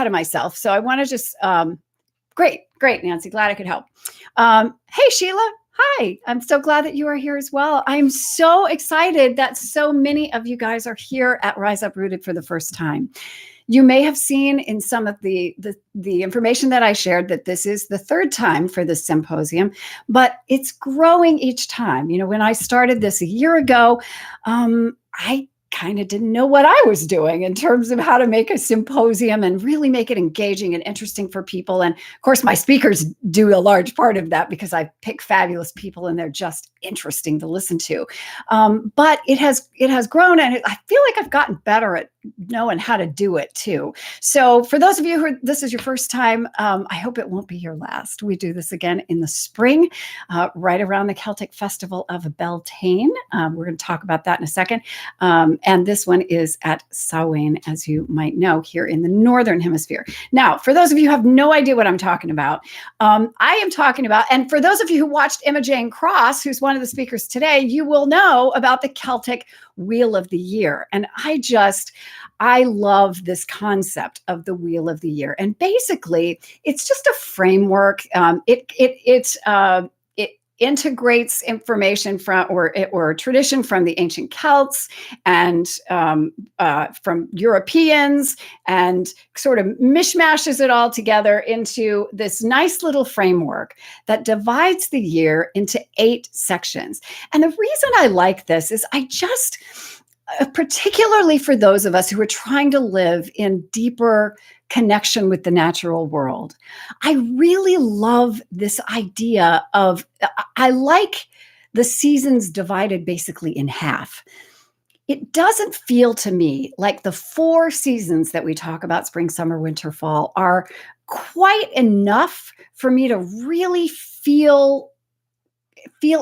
ahead of myself. So I want to just, great, Nancy. Glad I could help. Hey, Sheila. Hi. I'm so glad that you are here as well. I'm so excited that so many of you guys are here at Rise Up Rooted for the first time. You may have seen in some of the information that I shared that this is the third time for this symposium, but it's growing each time. You know, when I started this a year ago, I kind of didn't know what I was doing in terms of how to make a symposium and really make it engaging and interesting for people. And of course, my speakers do a large part of that because I pick fabulous people and they're just interesting to listen to. But it has grown, and I feel like I've gotten better at knowing how to do it too. So for those of you who this is your first time, I hope it won't be your last. We do this again in the spring, right around the Celtic Festival of Beltane. We're going to talk about that in a second. And this one is at Samhain, as you might know, here in the Northern Hemisphere. Now, for those of you who have no idea what I'm talking about, I am talking about, and for those of you who watched Emma Jane Cross, who's one of the speakers today, you will know about the Celtic Wheel of the Year. And I love this concept of the Wheel of the Year. And basically, it's just a framework. It integrates information from or tradition from the ancient Celts and from Europeans, and sort of mishmashes it all together into this nice little framework that divides the year into 8 sections. And the reason I like this is particularly for those of us who are trying to live in deeper connection with the natural world. I really love this idea of, I like the seasons divided basically in half. It doesn't feel to me like the 4 seasons that we talk about, spring, summer, winter, fall, are quite enough for me to really feel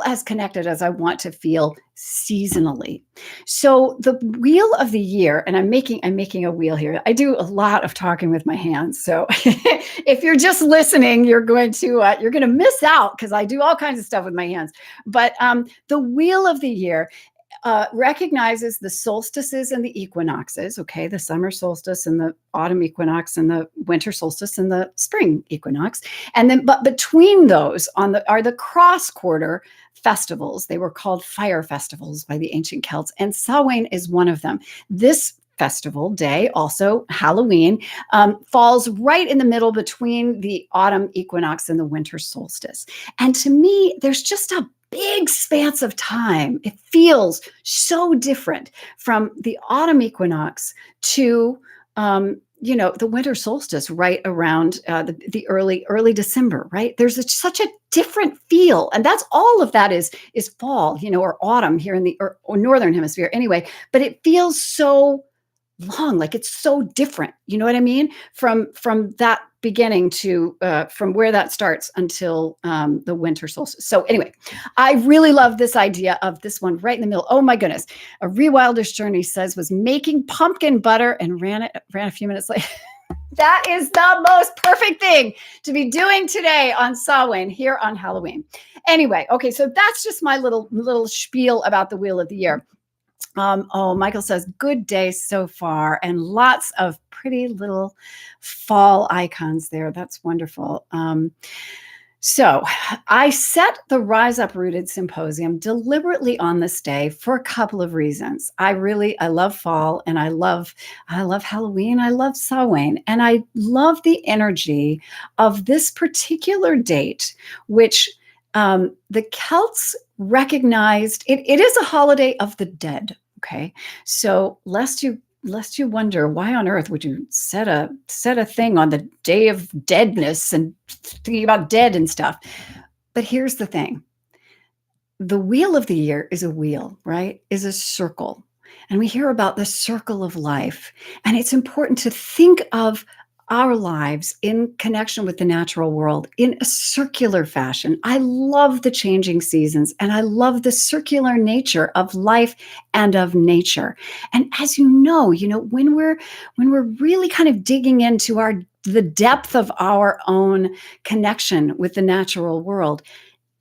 as connected as I want to feel seasonally. So the Wheel of the Year, and I'm making a wheel here. I do a lot of talking with my hands. So if you're just listening, you're going to miss out because I do all kinds of stuff with my hands. But the Wheel of the Year recognizes the solstices and the equinoxes, okay, the summer solstice and the autumn equinox and the winter solstice and the spring equinox. And then, but between those are the cross-quarter festivals. They were called fire festivals by the ancient Celts, and Samhain is one of them. This festival day, also Halloween, falls right in the middle between the autumn equinox and the winter solstice. And to me, there's just a big spans of time. It feels so different from the autumn equinox to, the winter solstice right around the early December, right? There's such a different feel. And that's all of that is fall, or autumn here in the or Northern Hemisphere anyway, but it feels so long, like it's so different. You know what I mean? From that beginning to from where that starts until the winter solstice. So anyway, I really love this idea of this one right in the middle. Oh my goodness. A Rewilder's Journey says was making pumpkin butter and ran a few minutes late. That is the most perfect thing to be doing today on Samhain here on Halloween. Anyway, okay, so that's just my little spiel about the Wheel of the Year. Michael says, good day so far, and lots of pretty little fall icons there. That's wonderful. So I set the Rise Up Rooted Symposium deliberately on this day for a couple of reasons. I love fall, and I love Halloween. I love Samhain, and I love the energy of this particular date, which the Celts recognized. It is a holiday of the dead. Okay, so lest you wonder why on earth would you set a thing on the day of deadness and thinking about dead and stuff. But here's the thing: the Wheel of the Year is a wheel, right? Is a circle, and we hear about the circle of life, and it's important to think of our lives in connection with the natural world in a circular fashion. I love the changing seasons, and I love the circular nature of life and of nature. And as you know, when we're really kind of digging into the depth of our own connection with the natural world,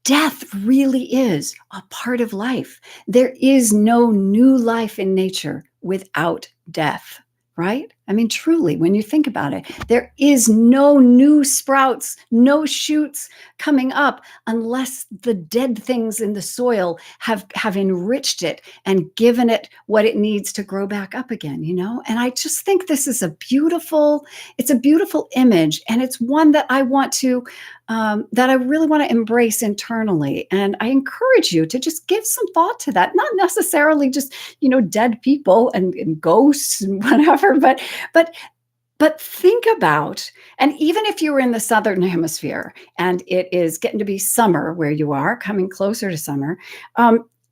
death really is a part of life. There is no new life in nature without death. Right? I mean, truly, when you think about it, there is no new sprouts, no shoots coming up unless the dead things in the soil have enriched it and given it what it needs to grow back up again, you know? And I just think this is it's a beautiful image, and it's one that that I really want to embrace internally. And I encourage you to just give some thought to that, not necessarily just, dead people and ghosts and whatever, but think about, and even if you were in the southern hemisphere and it is getting to be summer where you are, coming closer to summer,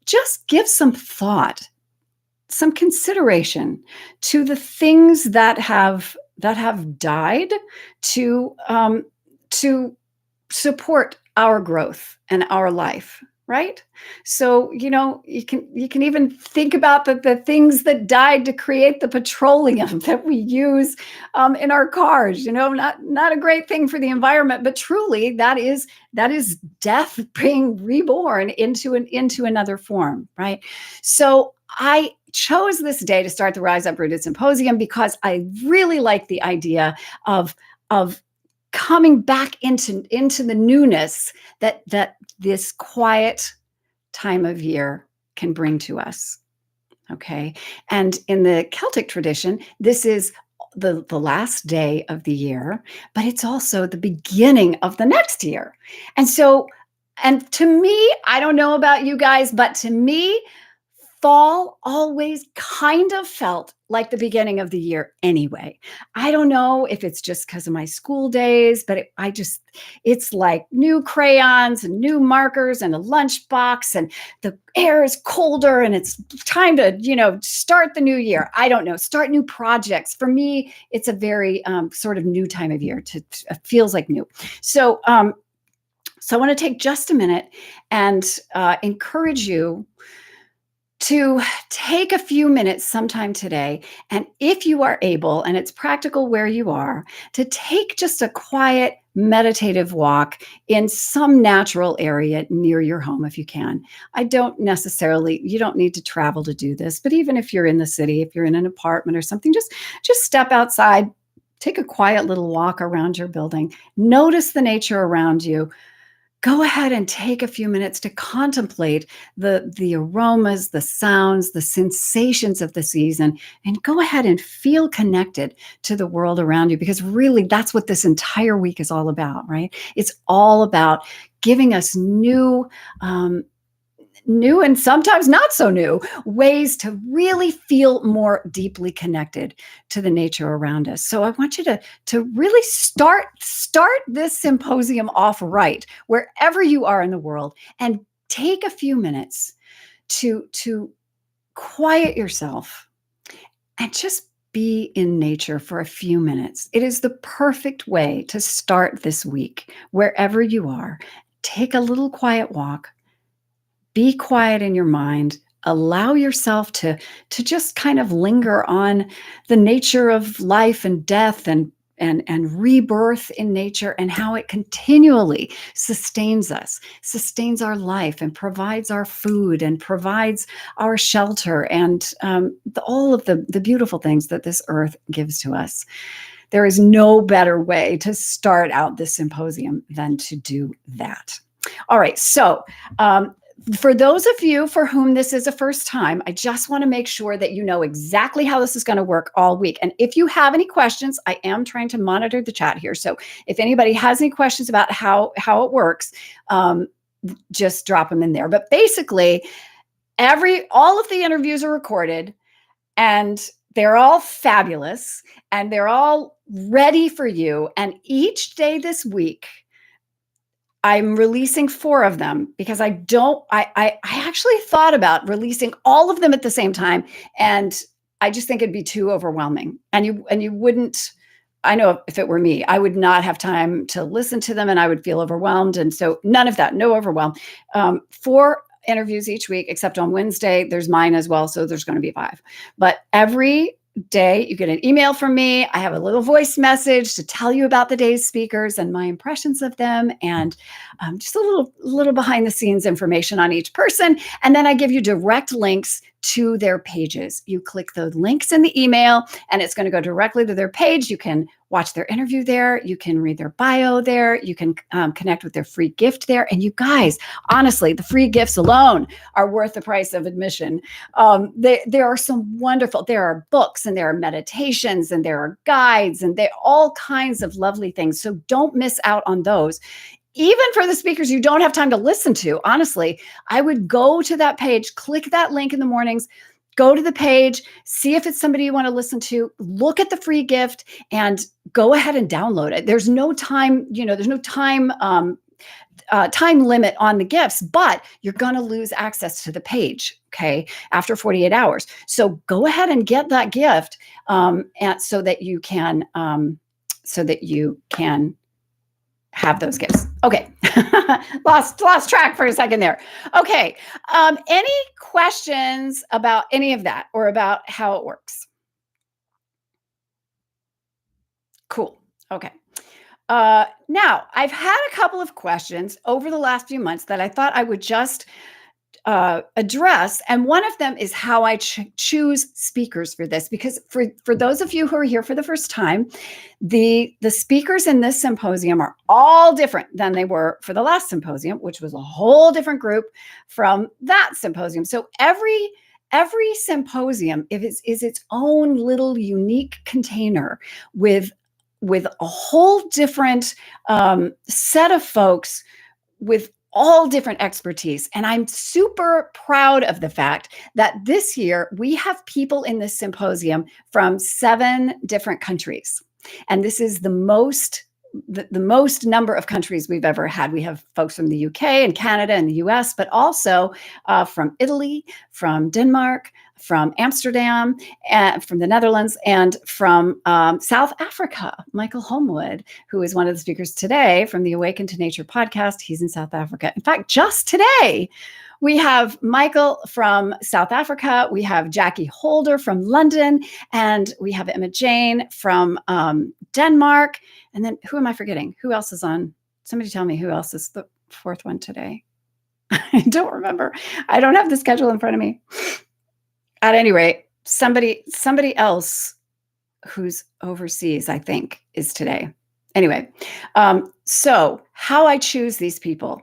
just give some thought, some consideration to the things that have died to support our growth and our life, right? So, you can even think about the things that died to create the petroleum that we use in our cars. Not a great thing for the environment, but truly that is death being reborn into another form, right? So I chose this day to start the Rise Up Rooted Symposium because I really like the idea of coming back into the newness that this quiet time of year can bring to us. Okay. And in the Celtic tradition, this is the last day of the year, but it's also the beginning of the next year. And to me, I don't know about you guys, but to me, fall always kind of felt like the beginning of the year anyway. I don't know if it's just because of my school days, but it's like new crayons and new markers and a lunchbox, and the air is colder and it's time to, start the new year. I don't know, start new projects. For me, it's a very sort of new time of year. It feels like new. So I want to take just a minute and encourage you to take a few minutes sometime today, and if you are able, and it's practical where you are, to take just a quiet meditative walk in some natural area near your home if you can. You don't need to travel to do this, but even if you're in the city, if you're in an apartment or something, just step outside, take a quiet little walk around your building, notice the nature around you. Go ahead and take a few minutes to contemplate the aromas, the sounds, the sensations of the season, and go ahead and feel connected to the world around you, because really that's what this entire week is all about, right? It's all about giving us new and sometimes not so new ways to really feel more deeply connected to the nature around us. So I want you to really start this symposium off right, wherever you are in the world, and take a few minutes to quiet yourself and just be in nature for a few minutes. It is the perfect way to start this week, wherever you are. Take a little quiet walk. Be quiet in your mind. Allow yourself to just kind of linger on the nature of life and death and rebirth in nature, and how it continually sustains us, sustains our life, and provides our food and provides our shelter, and all of the beautiful things that this earth gives to us. There is no better way to start out this symposium than to do that. All right. So, for those of you for whom this is a first time, I just want to make sure that you know exactly how this is going to work all week. And if you have any questions, I am trying to monitor the chat here. So if anybody has any questions about how it works, just drop them in there. But basically, all of the interviews are recorded, and they're all fabulous, and they're all ready for you. And each day this week, I'm releasing 4 of them, because I actually thought about releasing all of them at the same time, and I just think it'd be too overwhelming. And you wouldn't, I know if it were me, I would not have time to listen to them, and I would feel overwhelmed. And so none of that, no overwhelm. 4 interviews each week, except on Wednesday, there's mine as well. So there's going to be 5. But every day you get an email from me. I have a little voice message to tell you about the day's speakers and my impressions of them, and just a little behind the scenes information on each person. And then I give you direct links to their pages. You click the links in the email and it's going to go directly to their page. You can watch their interview there. You can read their bio there. You can connect with their free gift there. And you guys, honestly, the free gifts alone are worth the price of admission. There are some wonderful, there are books and there are meditations and there are guides and there all kinds of lovely things. So don't miss out on those. Even for the speakers you don't have time to listen to, honestly, I would go to that page, click that link in the mornings, go to the page, see if it's somebody you want to listen to, look at the free gift and go ahead and download it. There's no time, there's no time limit on the gifts, but you're going to lose access to the page, okay, after 48 hours. So go ahead and get that gift and so that you can have those gifts. Okay. lost track for a second there. Okay. Any questions about any of that or about how it works? Cool. Okay. Now, I've had a couple of questions over the last few months that I thought I would just address. And one of them is how I choose speakers for this, because for those of you who are here for the first time, the speakers in this symposium are all different than they were for the last symposium, which was a whole different group from that symposium. So every symposium is its own little unique container with a whole different set of folks with all different expertise. And I'm super proud of the fact that this year we have people in this symposium from 7 different countries. And this is the most number of countries we've ever had. We have folks from the UK and Canada and the US, but also from Italy, from Denmark, from Amsterdam, and from the Netherlands, and from South Africa. Michael Holmwood, who is one of the speakers today from the Awaken to Nature podcast, he's in South Africa. In fact, just today, we have Michael from South Africa, we have Jackie Holder from London, and we have Emma Jane from Denmark. And then who am I forgetting? Who else is on? Somebody tell me who else is the 4th one today. I don't remember. I don't have the schedule in front of me. At any rate, somebody else who's overseas, I think, is today. Anyway, so how I choose these people,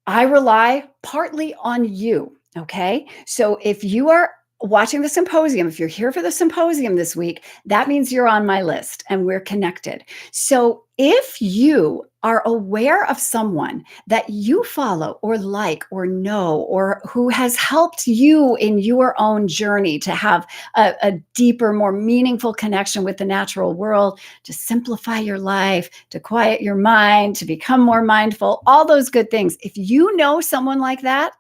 I rely partly on you, okay? So if you are watching the symposium, if you're here for the symposium this week, that means you're on my list and we're connected. So if you are aware of someone that you follow or like or know, or who has helped you in your own journey to have a deeper, more meaningful connection with the natural world, to simplify your life, to quiet your mind, to become more mindful, all those good things. If you know someone like that,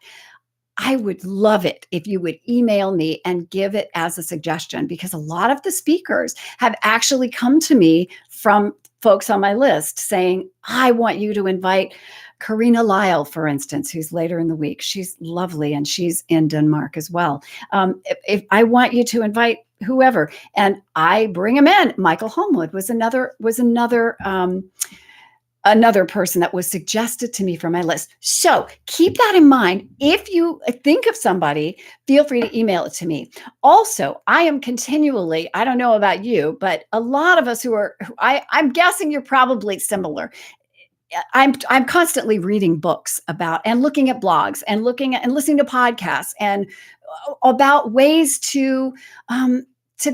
I would love it if you would email me and give it as a suggestion, because a lot of the speakers have actually come to me from folks on my list saying, I want you to invite Karina Lyle, for instance, who's later in the week. She's lovely and she's in Denmark as well. If I want you to invite whoever, and I bring them in. Michael Holmwood was another person that was suggested to me from my list. So keep that in mind. If you think of somebody, feel free to email it to me. Also, I am continually, I don't know about you, but a lot of us I'm guessing you're probably similar. I'm constantly reading books about and looking at blogs and listening to podcasts and about ways to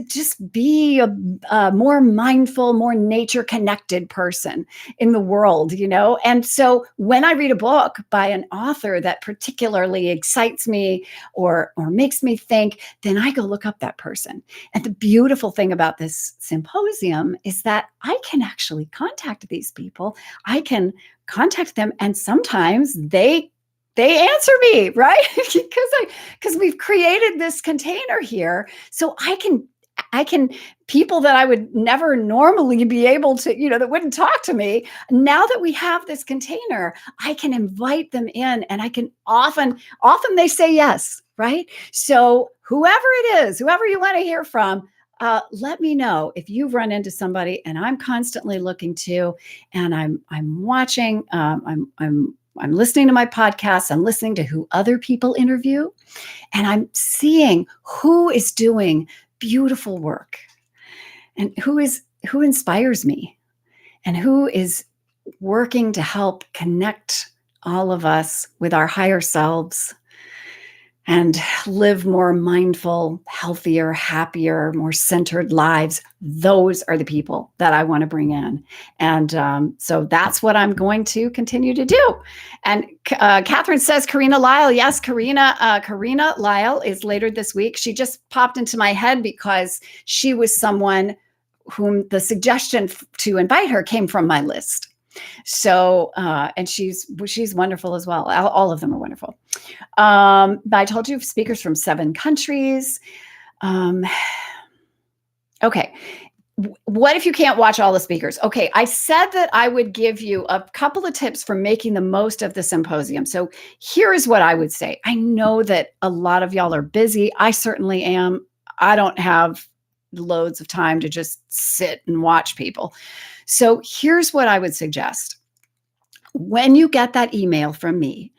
just be a more mindful, more nature-connected person in the world, And so when I read a book by an author that particularly excites me or makes me think, then I go look up that person. And the beautiful thing about this symposium is that I can actually contact these people. I can contact them, and sometimes they answer me, right? because we've created this container here, so I can people that I would never normally be able to, that wouldn't talk to me. Now that we have this container, I can invite them in, and I can often they say yes, right? So whoever it is, whoever you want to hear from, let me know if you've run into somebody. And I'm constantly looking too, and I'm watching, I'm I'm listening to my podcasts, I'm listening to who other people interview, and I'm seeing who is doing beautiful work and who inspires me and who is working to help connect all of us with our higher selves and live more mindful, healthier, happier, more centered lives. Those are the people that I want to bring in. And so that's what I'm going to continue to do. And Catherine says, Karina Lyle. Yes, Karina Lyle is later this week. She just popped into my head because she was someone whom the suggestion to invite her came from my list. So, and she's wonderful as well. All of them are wonderful. I told you speakers from 7 countries. Okay. What if you can't watch all the speakers? Okay. I said that I would give you a couple of tips for making the most of the symposium. So here is what I would say. I know that a lot of y'all are busy. I certainly am. I don't have loads of time to just sit and watch people. So here's what I would suggest. When you get that email from me,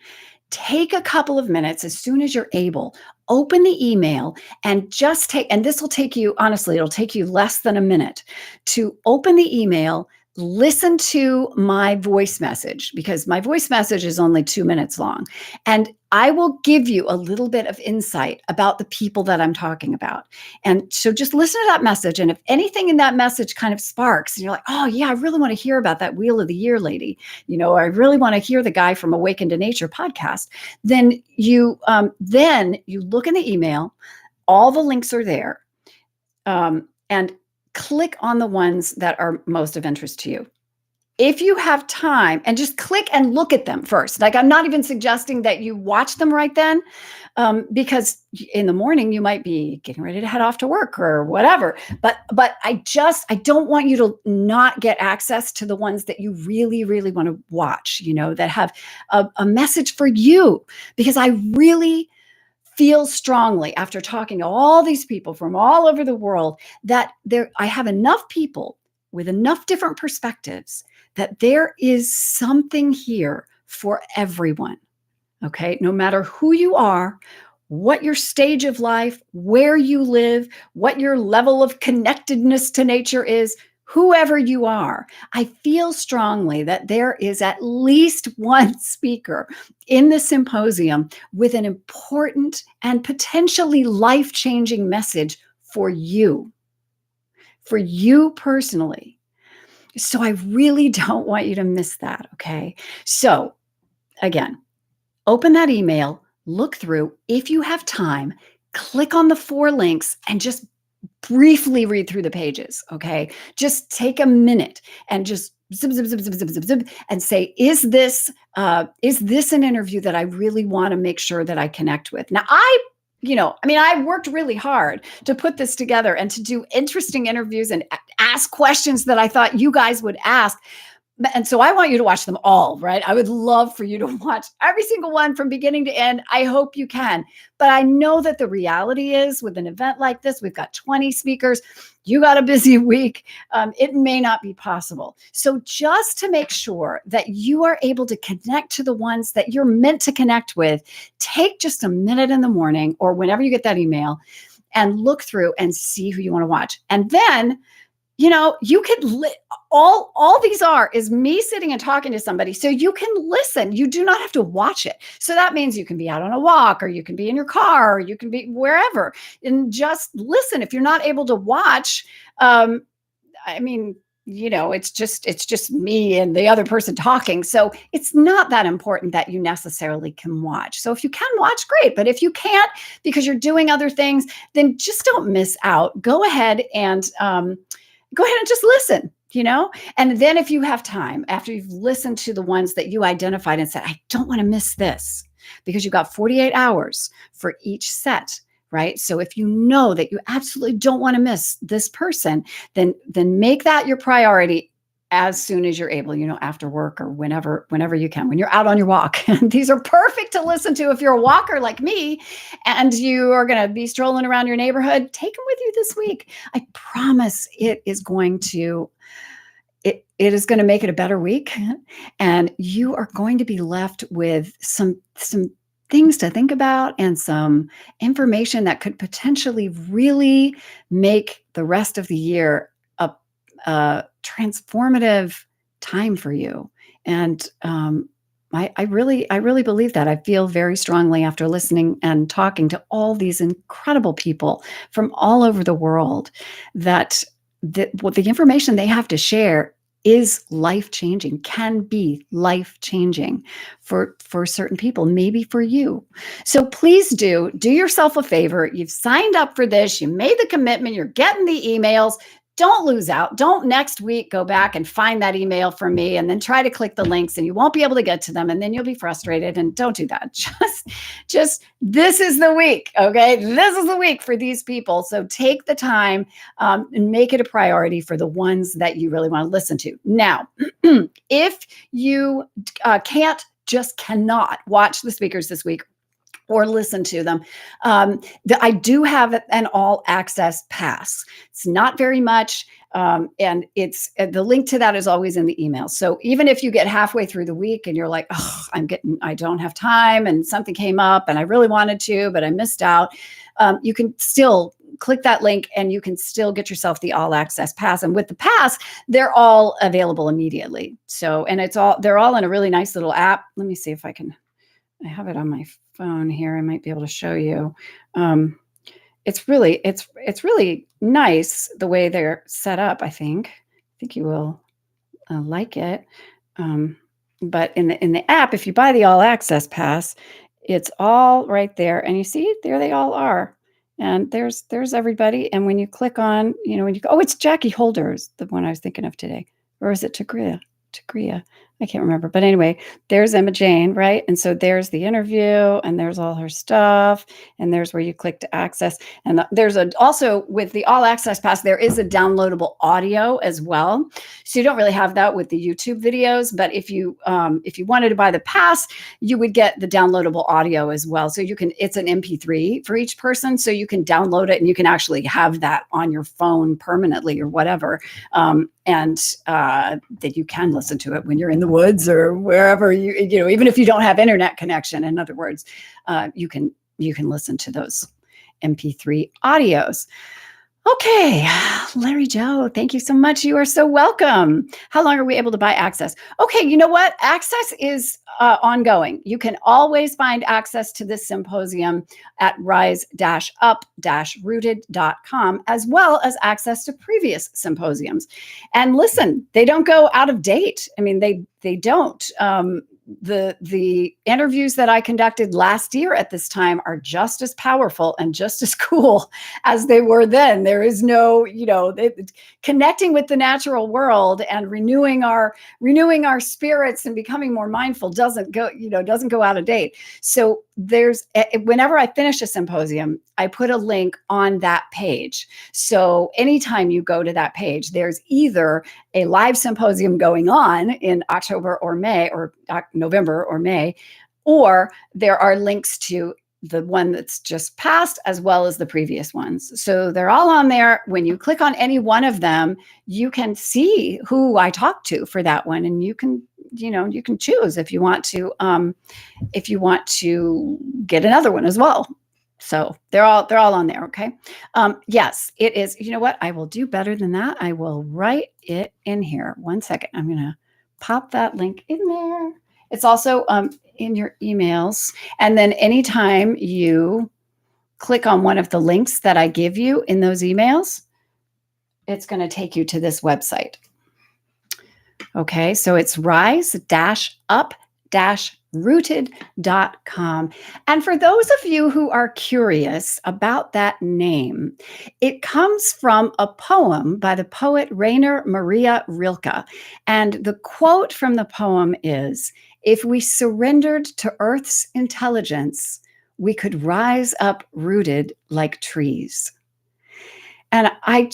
take a couple of minutes as soon as you're able, open the email and just and this will take you, honestly, it'll take you less than a minute to open the email, listen to my voice message, because my voice message is only 2 minutes long. And I will give you a little bit of insight about the people that I'm talking about. And so just listen to that message. And if anything in that message kind of sparks and you're like, oh yeah, I really want to hear about that Wheel of the Year lady, I really want to hear the guy from Awaken to Nature podcast, then you look in the email, all the links are there, and click on the ones that are most of interest to you. If you have time, and just click and look at them first. Like, I'm not even suggesting that you watch them right then, because in the morning you might be getting ready to head off to work or whatever. But I don't want you to not get access to the ones that you really, really want to watch, that have a message for you, because I really feel strongly after talking to all these people from all over the world that I have enough people with enough different perspectives that there is something here for everyone. Okay. No matter who you are, what your stage of life, where you live, what your level of connectedness to nature is, whoever you are, I feel strongly that there is at least one speaker in the symposium with an important and potentially life-changing message for you personally. So I really don't want you to miss that. Okay. So again, open that email, look through. If you have time, click on the 4 links and just briefly read through the pages. Okay. Just take a minute and just zip, zip, zip, zip, zip, zip, zip, and say, is this an interview that I really want to make sure that I connect with? Now, I worked really hard to put this together and to do interesting interviews and ask questions that I thought you guys would ask. And so I want you to watch them all, right? I would love for you to watch every single one from beginning to end. I hope you can. But I know that the reality is, with an event like this, we've got 20 speakers. You got a busy week. It may not be possible. So just to make sure that you are able to connect to the ones that you're meant to connect with, take just a minute in the morning or whenever you get that email and look through and see who you want to watch. And then you could all these is me sitting and talking to somebody. So you can listen. You do not have to watch it. So that means you can be out on a walk, or you can be in your car, or you can be wherever and just listen. If you're not able to watch, it's just me and the other person talking. So it's not that important that you necessarily can watch. So if you can watch, great. But if you can't because you're doing other things, then just don't miss out. Go ahead and just listen, and then if you have time, after you've listened to the ones that you identified and said, I don't want to miss this, because you've got 48 hours for each set, right? So if you know that you absolutely don't want to miss this person, then make that your priority as soon as you're able, after work or whenever you can, when you're out on your walk. These are perfect to listen to if you're a walker like me and you are going to be strolling around your neighborhood. Take them with you this week. I promise it is going to it is going to make it a better week, and you are going to be left with some things to think about and some information that could potentially really make the rest of the year a transformative time for you. And I really believe that. I feel very strongly after listening and talking to all these incredible people from all over the world that what the information they have to share is life-changing, can be life-changing for certain people, maybe for you. So please do yourself a favor. You've signed up for this, you made the commitment, you're getting the emails. Don't lose out. Don't next week go back and find that email from me and then try to click the links and you won't be able to get to them and then you'll be frustrated. And don't do that. Just this is the week. Okay. This is the week for these people. So take the time and make it a priority for the ones that you really want to listen to. Now, if you cannot watch the speakers this week, or listen to them. I do have an all access pass. It's not very much. And it's the link to that is always in the email. So even if you get halfway through the week and you're like, oh, I don't have time and something came up and I really wanted to, but I missed out. You can still click that link and you can still get yourself the all access pass. And with the pass, they're all available immediately. So, and they're all in a really nice little app. Let me see if I have it on my phone here. I might be able to show you. It's really nice the way they're set up. I think you will like it. But in the app, if you buy the all access pass, it's all right there, and you see there they all are, and there's everybody. And when you click on, it's Jackie Holder's the one I was thinking of today, or is it Tagria? I can't remember. But anyway, there's Emma Jane, right? And so there's the interview and there's all her stuff. And there's where you click to access. And there's also with the all access pass, there is a downloadable audio as well. So you don't really have that with the YouTube videos. But if you wanted to buy the pass, you would get the downloadable audio as well. So it's an MP3 for each person. So you can download it and you can actually have that on your phone permanently or whatever. And that you can listen to it when you're in the woods or wherever even if you don't have internet connection. In other words, you can listen to those MP3 audios. Okay, Larry Joe, thank you so much. You are so welcome. How long are we able to buy access? Okay, you know what? Access is ongoing. You can always find access to this symposium at rise-up-rooted.com, as well as access to previous symposiums. And listen, they don't go out of date. I mean, they don't. The interviews that I conducted last year at this time are just as powerful and just as cool as they were then. There is no, connecting with the natural world and renewing our spirits and becoming more mindful doesn't go out of date. So whenever I finish a symposium, I put a link on that page. So anytime you go to that page, there's either a live symposium going on in October or May or November or May, or there are links to the one that's just passed as well as the previous ones. So they're all on there. When you click on any one of them, you can see who I talked to for that one. And you can choose if you want to get another one as well. So they're all on there. Okay. Yes, it is. You know what? I will do better than that. I will write it in here. 1 second. I'm going to pop that link in there. It's also in your emails. And then anytime you click on one of the links that I give you in those emails, it's going to take you to this website. Okay, so it's rise-up-rooted.com. And for those of you who are curious about that name, it comes from a poem by the poet Rainer Maria Rilke. And the quote from the poem is, "If we surrendered to Earth's intelligence, we could rise up rooted like trees." And I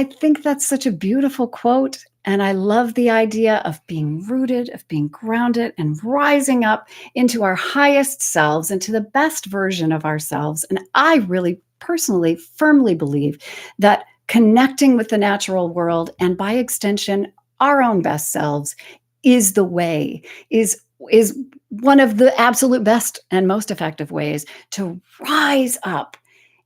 think that's such a beautiful quote. And I love the idea of being rooted, of being grounded, and rising up into our highest selves, into the best version of ourselves. And I really personally, firmly believe that connecting with the natural world, and by extension, our own best selves is the way, is one of the absolute best and most effective ways to rise up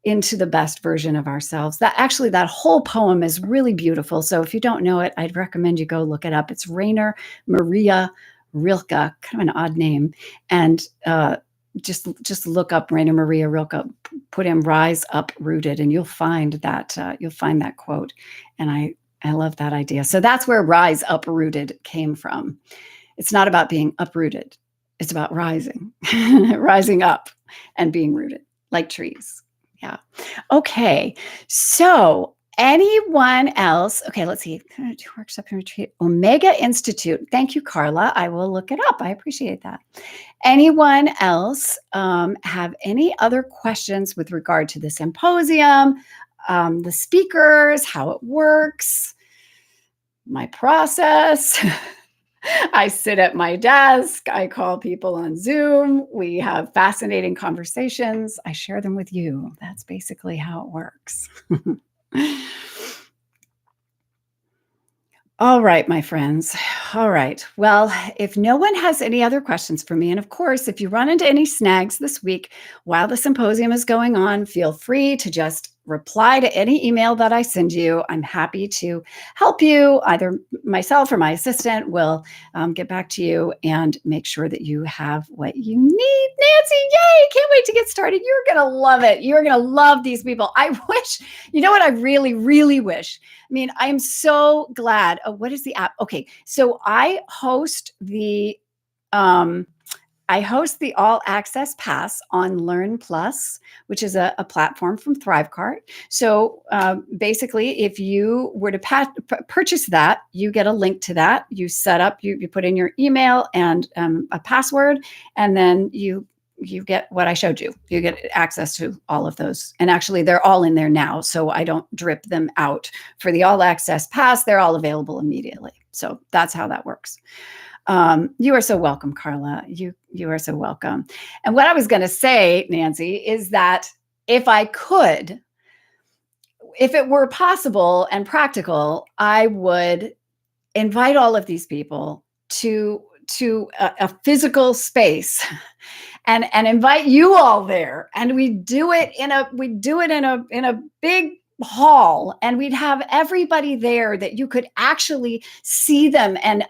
into the best version of ourselves. That whole poem is really beautiful. So if you don't know it, I'd recommend you go look it up. It's Rainer Maria Rilke, kind of an odd name. And just look up Rainer Maria Rilke, put in "Rise Uprooted," and you'll find that quote. And I love that idea. So that's where "Rise Uprooted" came from. It's not about being uprooted. It's about rising, rising up and being rooted like trees. Yeah. Okay. So anyone else? Okay, let's see. Workshop and retreat. Omega Institute. Thank you, Carla. I will look it up. I appreciate that. Anyone else have any other questions with regard to the symposium, the speakers, how it works, my process? I sit at my desk. I call people on Zoom. We have fascinating conversations. I share them with you. That's basically how it works. All right, my friends. All right. Well, if no one has any other questions for me, and of course, if you run into any snags this week while the symposium is going on, feel free to just reply to any email that I send you. I'm happy to help you. Either myself or my assistant will get back to you and make sure that you have what you need. Nancy, yay! Can't wait to get started. You're going to love it. You're going to love these people. I wish, you know what I really, really wish? I mean, I'm so glad. Oh, what is the app? Okay, so I host the All Access Pass on Learn Plus, which is a platform from Thrivecart. So basically, if you were to purchase that, you get a link to that. You set up, you put in your email and a password, and then you get what I showed you. You get access to all of those. And actually, they're all in there now, so I don't drip them out. For the All Access Pass, they're all available immediately. So that's how that works. You are so welcome, Carla. You are so welcome. And what I was going to say, Nancy, is that if it were possible and practical, I would invite all of these people to a physical space and invite you all there. And we do it in a big hall, and we'd have everybody there that you could actually see them and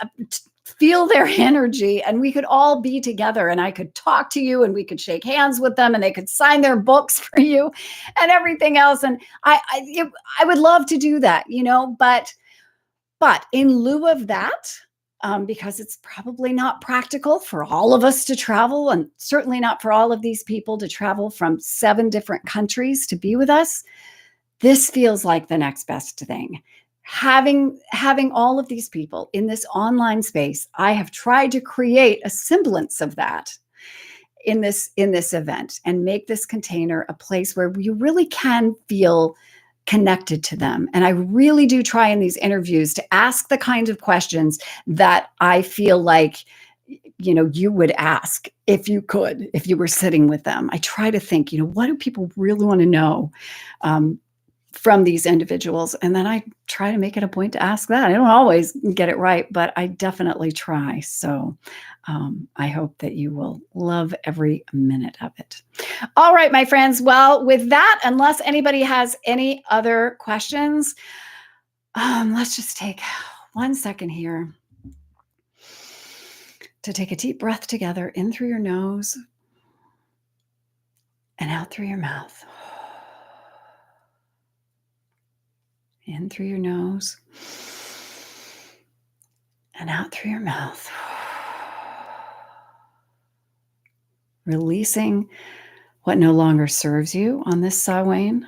feel their energy, and we could all be together, and I could talk to you, and we could shake hands with them, and they could sign their books for you and everything else. And I would love to do that, but in lieu of that, because it's probably not practical for all of us to travel, and certainly not for all of these people to travel from 7 different countries to be with us, this feels like the next best thing. Having all of these people in this online space, I have tried to create a semblance of that in this event, and make this container a place where you really can feel connected to them. And I really do try in these interviews to ask the kinds of questions that I feel like you would ask if you were sitting with them. I try to think, what do people really want to know from these individuals? And then I try to make it a point to ask that. I don't always get it right, but I definitely try. So I hope that you will love every minute of it. All right, my friends. Well, with that, unless anybody has any other questions, let's just take 1 second here to take a deep breath together, in through your nose and out through your mouth. In through your nose and out through your mouth. Releasing what no longer serves you on this Samhain.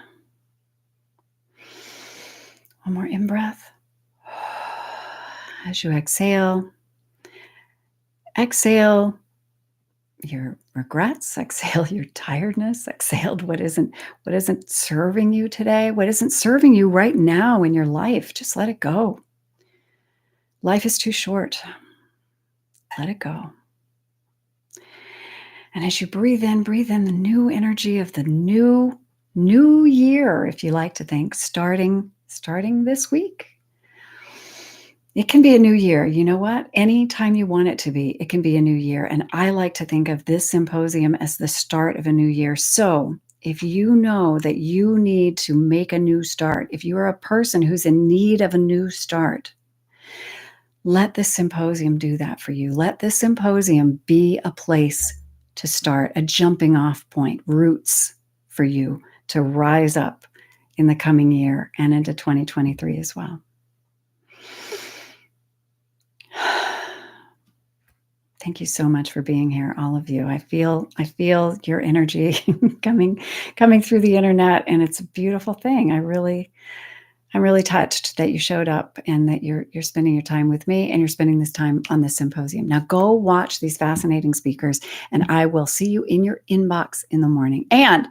One more in-breath. As you exhale your regrets, exhale your tiredness, exhale what isn't serving you today, what isn't serving you right now in your life. Just let it go. Life is too short. Let it go. And as you breathe in the new energy of the new year, if you like to think, starting this week. It can be a new year. You know what? Anytime you want it to be, it can be a new year. And I like to think of this symposium as the start of a new year. So if you know that you need to make a new start, if you are a person who's in need of a new start, let this symposium do that for you. Let this symposium be a place to start, a jumping off point, roots for you to rise up in the coming year and into 2023 as well. Thank you so much for being here, all of you. I feel your energy coming through the internet, and it's a beautiful thing. I'm really touched that you showed up and that you're spending your time with me and you're spending this time on this symposium. Now go watch these fascinating speakers, and I will see you in your inbox in the morning. And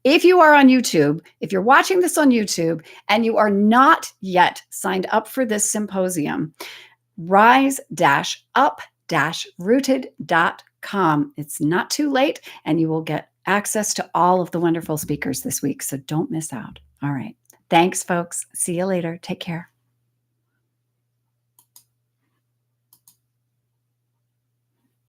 if you are on YouTube, if you're watching this on YouTube and you are not yet signed up for this symposium, rise-up-rooted.com. It's not too late, and you will get access to all of the wonderful speakers this week. So don't miss out. All right. Thanks, folks. See you later. Take care.